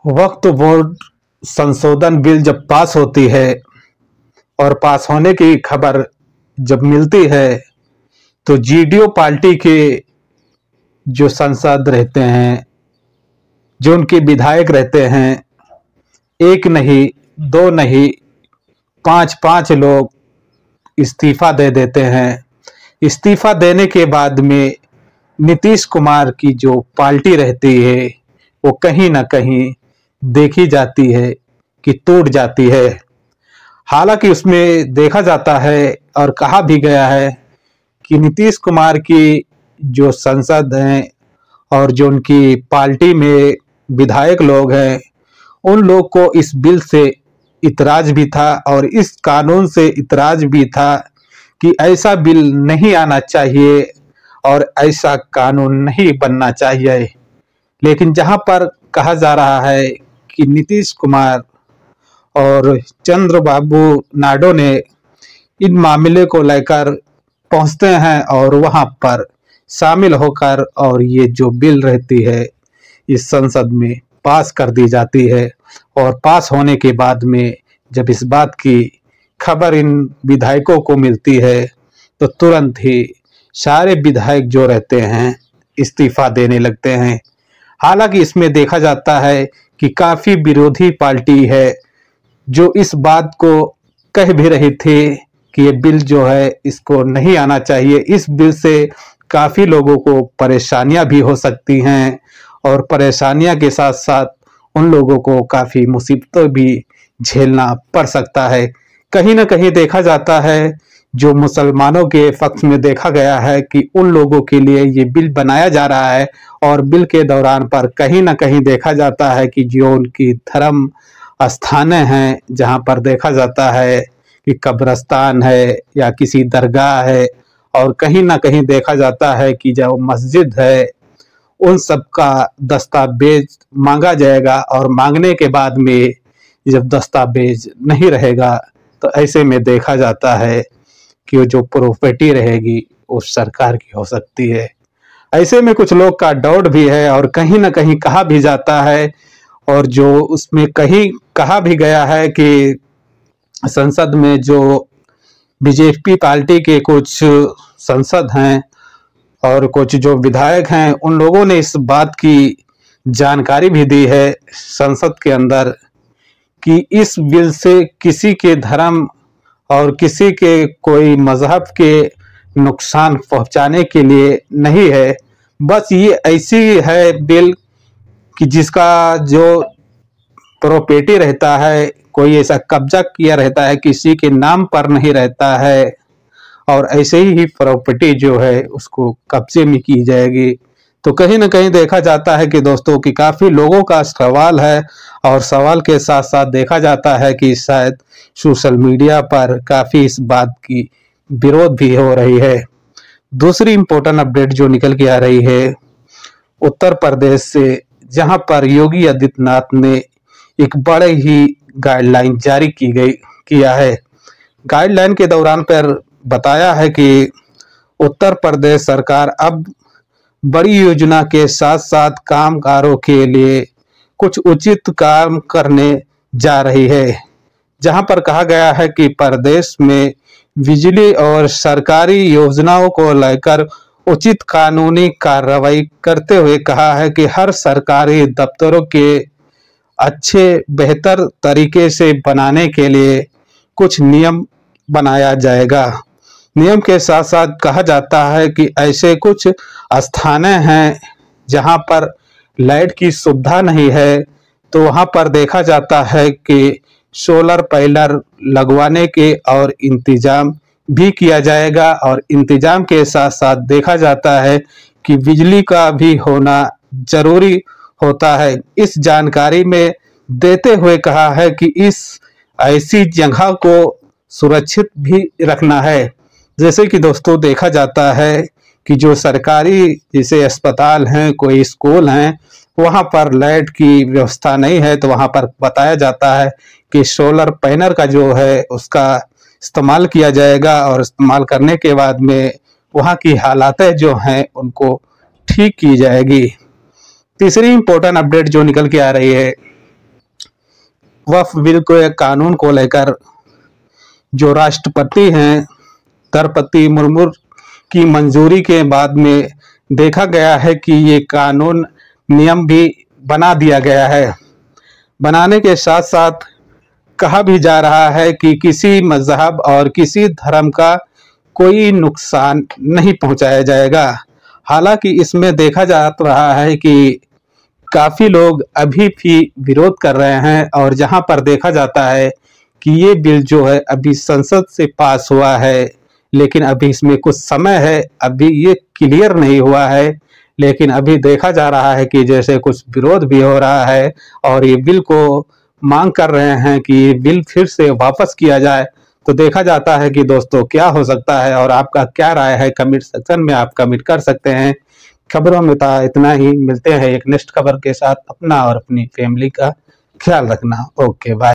वक्फ board संशोधन bill जब पास होती है और पास होने की खबर जब मिलती है तो जीडीयू पार्टी के जो सांसद रहते हैं, जो उनके विधायक रहते हैं, एक नहीं, दो नहीं, पांच पांच लोग इस्तीफा दे देते हैं। इस्तीफा देने के बाद में नीतीश कुमार की जो पार्टी रहती है वो कहीं ना कहीं देखी जाती है कि टूट जाती है। हालांकि उसमें देखा जाता है और कहा भी गया है कि नीतीश कुमार की जो सांसद हैं और जो उनकी पार्टी में विधायक लोग हैं, उन लोग को इस बिल से इतराज भी था और इस कानून से इतराज भी था कि ऐसा बिल नहीं आना चाहिए और ऐसा कानून नहीं बनना चाहिए। लेकिन जहां पर कहा जा रहा है कि नीतीश कुमार और चंद्रबाबू नायडू ने इन मामले को लेकर पहुंचते हैं और वहां पर शामिल होकर और ये जो बिल रहती है इस संसद में पास कर दी जाती है। और पास होने के बाद में जब इस बात की खबर इन विधायकों को मिलती है तो तुरंत ही सारे विधायक जो रहते हैं इस्तीफा देने लगते हैं। हालांकि इसमें देखा जाता है कि काफी विरोधी पार्टी है जो इस बात को कह भी रही थी कि ये बिल जो है इसको नहीं आना चाहिए। इस बिल से काफी लोगों को परेशानियां भी हो सकती हैं और परेशानियां के साथ साथ उन लोगों को काफी मुसीबतें भी झेलना पड़ सकता है। कहीं ना कहीं देखा जाता है जो मुसलमानों के पक्ष में देखा गया है कि उन लोगों के लिए ये बिल बनाया जा रहा है और बिल के दौरान पर कहीं ना कहीं देखा जाता है कि जो उनकी धर्म स्थान हैं, जहां पर देखा जाता है कि कब्रिस्तान है या किसी दरगाह है और कहीं ना कहीं देखा जाता है कि जो मस्जिद है उन सब का दस्तावेज मांगा जाएगा और मांगने के बाद में जब दस्तावेज नहीं रहेगा तो ऐसे में देखा जाता है कि वो जो प्रॉपर्टी रहेगी वो सरकार की हो सकती है। ऐसे में कुछ लोग का डाउट भी है और कहीं ना कहीं कहा भी जाता है और जो उसमें कहीं कहा भी गया है कि संसद में जो बीजेपी पार्टी के कुछ सांसद हैं और कुछ जो विधायक हैं उन लोगों ने इस बात की जानकारी भी दी है संसद के अंदर कि इस बिल से किसी के धर्म और किसी के कोई मजहब के नुकसान पहुंचाने के लिए नहीं है। बस ये ऐसी है बिल कि जिसका जो प्रॉपर्टी रहता है कोई ऐसा कब्जा किया रहता है, किसी के नाम पर नहीं रहता है और ऐसे ही प्रॉपर्टी जो है उसको कब्जे में की जाएगी। तो कहीं ना कहीं देखा जाता है कि दोस्तों कि काफी लोगों का सवाल है और सवाल के साथ साथ देखा जाता है कि शायद सोशल मीडिया पर काफी इस बात की विरोध भी हो रही है। दूसरी इंपॉर्टेंट अपडेट जो निकल के आ रही है उत्तर प्रदेश से, जहां पर योगी आदित्यनाथ ने एक बड़े ही गाइडलाइन जारी किया है। गाइडलाइन के दौरान पर बताया है कि उत्तर प्रदेश सरकार अब बड़ी योजना के साथ साथ कामगारों के लिए कुछ उचित काम करने जा रही है। जहां पर कहा गया है कि प्रदेश में बिजली और सरकारी योजनाओं को लेकर उचित कानूनी कार्रवाई करते हुए कहा है कि हर सरकारी दफ्तरों के अच्छे बेहतर तरीके से बनाने के लिए कुछ नियम बनाया जाएगा। नियम के साथ साथ कहा जाता है कि ऐसे कुछ स्थान हैं जहां पर लाइट की सुविधा नहीं है तो वहां पर देखा जाता है कि सोलर पैनल लगवाने के और इंतजाम भी किया जाएगा और इंतजाम के साथ साथ देखा जाता है कि बिजली का भी होना जरूरी होता है। इस जानकारी में देते हुए कहा है कि इस ऐसी जगह को सुरक्षित भी रखना है। जैसे कि दोस्तों देखा जाता है कि जो सरकारी जैसे अस्पताल हैं, कोई स्कूल हैं, वहां पर लाइट की व्यवस्था नहीं है तो वहां पर बताया जाता है कि सोलर पैनल का जो है उसका इस्तेमाल किया जाएगा और इस्तेमाल करने के बाद में वहां की हालातें जो हैं उनको ठीक की जाएगी। तीसरी इंपॉर्टेंट अपडेट जो निकल के आ रही है वक्फ बिल को एक कानून को लेकर जो राष्ट्रपति हैं द्रौपदी मुर्मू की मंजूरी के बाद में देखा गया है कि ये कानून नियम भी बना दिया गया है। बनाने के साथ साथ कहा भी जा रहा है कि किसी मजहब और किसी धर्म का कोई नुकसान नहीं पहुंचाया जाएगा। हालांकि इसमें देखा जा रहा है कि काफी लोग अभी भी विरोध कर रहे हैं और जहां पर देखा जाता है कि ये बिल जो है अभी संसद से पास हुआ है, लेकिन अभी इसमें कुछ समय है, अभी ये क्लियर नहीं हुआ है। लेकिन अभी देखा जा रहा है कि जैसे कुछ विरोध भी हो रहा है और ये बिल को मांग कर रहे हैं कि ये बिल फिर से वापस किया जाए। तो देखा जाता है कि दोस्तों क्या हो सकता है और आपका क्या राय है, कमेंट सेक्शन में आप कमेंट कर सकते हैं। खबरों में था इतना ही, मिलते हैं एक नेक्स्ट खबर के साथ। अपना और अपनी फैमिली का ख्याल रखना। Okay bye.